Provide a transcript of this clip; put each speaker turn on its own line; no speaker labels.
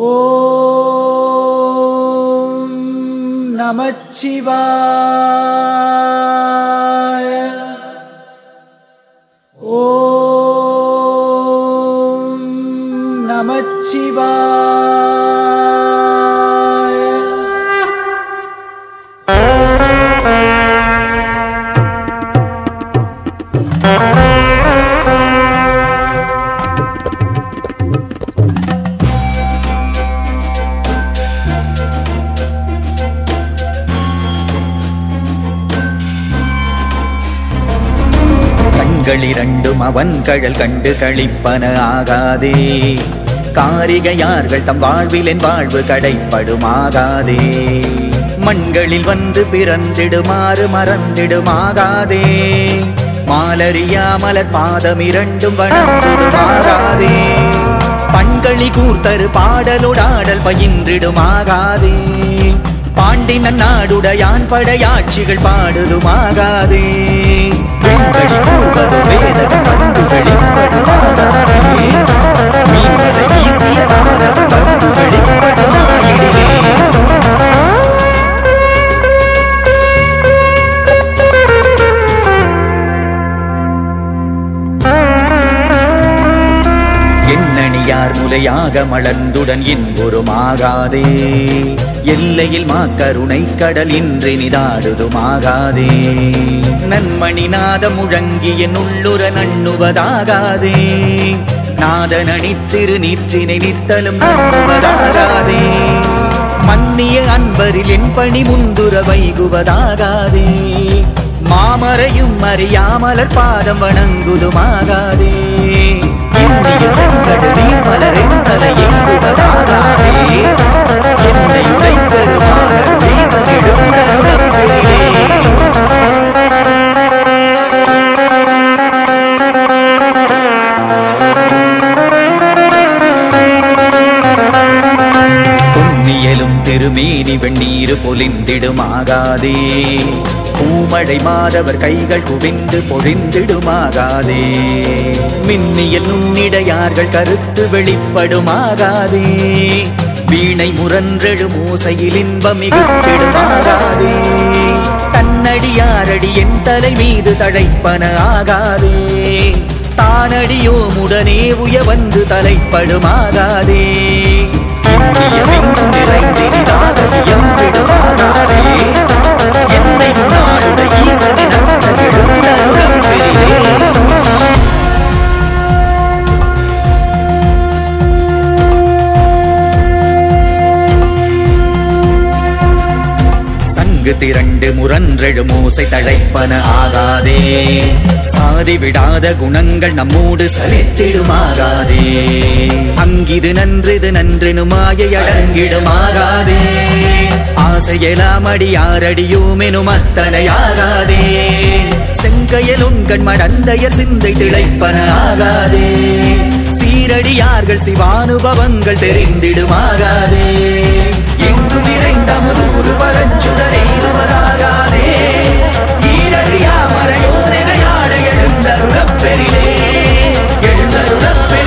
ஓம் நமச்சிவாய. ஓம் நமச்சிவாய.
இரண்டும் அவன் கழல் கண்டு கழிப்பன ஆகாதே. காரிகையார்கள் தம் வாழ்வில் என் வாழ்வு கடைப்படுமாகாதே. மண்களில் வந்து பிறந்திடுமாறு மறந்திடுமாகாதே. மாலறியாமலர் பாதம் இரண்டும் வணங்கிடுமாகாதே. பண்களி கூர்த்தரு பாடலுடாடல் பயின்றிடுமாகாதே. பாண்டி நன்னாடுடையான் படையாட்சிகள் பாடுதுமாகாதே. கூறுவது வேதம் பந்துகளிப்படுமாகாதே. மீன்களை வீசிய பந்துகளிப்படுமாயிடிலே. எண்ணணியார் முலையாக மலர்ந்துடன் இன்புறுமாகாதே. எல்லையில் மாக்கருணை கடல் இன்றி நிதாடுதுமாகாதே. நன்மணி நாதம் முழங்கி என் உள்ளுர நண்ணுவதாகாதே. நாதன் அணித்திரு நீற்றினை நித்தலும் நண்ணுவதாகாதே. மன்னிய அன்பரில் என் பணி முந்துர வைகுவதாகாதே. மாமரையும் அறியாமலர் பாதம் வணங்குதுமாகாதே. செங்கடு நீர் மலரின் தலையெழுவதாகாதே. என்னை உடை பெருமாள் வீசலிடும் கருணப்பெரிலே. பொன்னியலும் திருமேனி வெண்ணீரு பொலிந்திடுமாகாதே. பூமழை மாதவர் கைகள் குவிந்து பொழிந்திடுமாகாதே. மின்னியல் நுண்ணிடையார்கள் கருத்து வெளிப்படுமாகாதே. வீணை முரன்றெழு மூசையில் இன்பம் மிகுத்திடுமாகாதே. தன்னடியாரடி என் தலை மீது தழைப்பன ஆகாதே. தானடியோமுடனே உய வந்து தலைப்படுமாகாதே. இந்தியமெங்கும் நிறைந்திடாதவியம் விடுமாகாதே. என்னை நாடுட ஈசனின் அந்தகளும் தருணம் பெரிலே. சங்கு திரண்டு முரன்றெழு மூசை தழைப்பன ஆகாதே. சாதி விடாத குணங்கள் நம்மோடு சலித்திடுமாகாதே. அங்கிது நன்றிது நன்றெனு மாயை அடங்கிடுமாகாதே. ஆசையெல்லாம் அடியாரடியோமெனும் அத்தனையாகாதே. செங்கையல் உண்கண் மடந்தையர் சிந்தை திளைப்பன ஆகாதே. சீரடியார்கள் சிவானுபவங்கள் தெரிந்திடுமாகாதே. எங்கும் நிறைந்த முன்னூறு பரஞ்சுடரேறுவதாகாதே. ஈரடியா மறையோரெனையாட எழுந்தருளப்பெரிலே. எழுந்தருளப்பெரிலே.